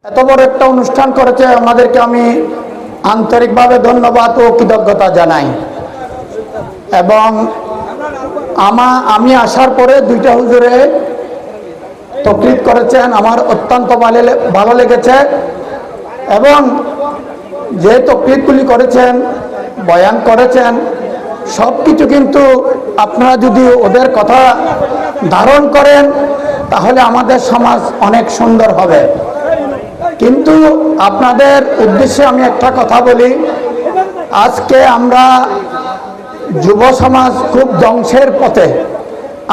এত বড় একটা অনুষ্ঠান করেছে, আমাদেরকে আমি আন্তরিকভাবে ধন্যবাদ ও কৃতজ্ঞতা জানাই। এবং আমি আসার পরে দুইটা হুজুরে তকরির করেছেন, আমার অত্যন্ত ভালো লেগেছে। এবং যে তকরিরগুলি করেছেন, বয়ান করেছেন, সব কিছু কিন্তু আপনারা যদি ওদের কথা ধারণ করেন তাহলে আমাদের সমাজ অনেক সুন্দর হবে। কিন্তু আপনাদের উদ্দেশ্যে আমি একটা কথা বলি, আজকে আমরা যুব সমাজ খুব ধ্বংসের পথে।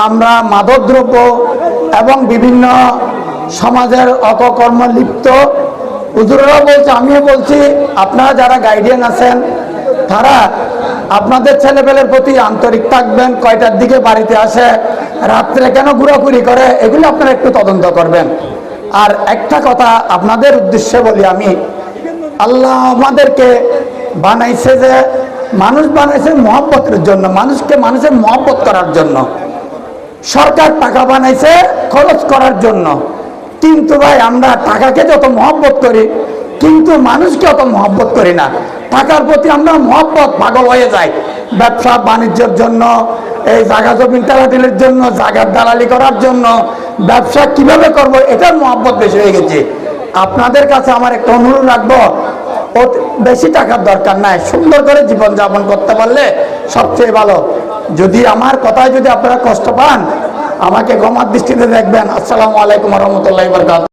আমরা মাদকদ্রব্য এবং বিভিন্ন সমাজের অপকর্ম লিপ্ত। হুজুররা বলছে, আমিও বলছি, আপনারা যারা গাইডিয়ান আছেন তারা আপনাদের ছেলেপেলের প্রতি আন্তরিক থাকবেন। কয়টার দিকে বাড়িতে আসে, রাত্রে কেন ঘোরাঘুরি করে, এগুলো আপনারা একটু তদন্ত করবেন। আর একটা কথা আপনাদের উদ্দেশ্যে বলি, আমি আল্লাহ আমাদেরকে বানাইছে যে মানুষ বানাইছে মহব্বতের জন্য, মানুষের মহব্বত করার জন্য। সরকার টাকা বানাইছে খরচ করার জন্য। কিন্তু ভাই, আমরা টাকাকে যত মহব্বত করি কিন্তু মানুষকে অত মহব্বত করি না। টাকার প্রতি আমরা মহব্বত পাগল হয়ে যাই। ব্যবসা বাণিজ্যের জন্য, এই জায়গা জমিন টালাটিলের জন্য, জায়গার দালালি করার জন্য, ব্যবসা কিভাবে করব এটার মহব্বত বেশি হয়ে গেছে। আপনাদের কাছে আমার একটা অনুরোধ রাখবো, বেশি টাকার দরকার নাই, সুন্দর করে জীবনযাপন করতে পারলে সবচেয়ে ভালো। যদি আমার কথায় যদি আপনারা কষ্ট পান, আমাকে ক্ষমার দৃষ্টিতে দেখবেন। আসসালামু আলাইকুম ওয়া রাহমাতুল্লাহি ওয়া বারাকাতুহু।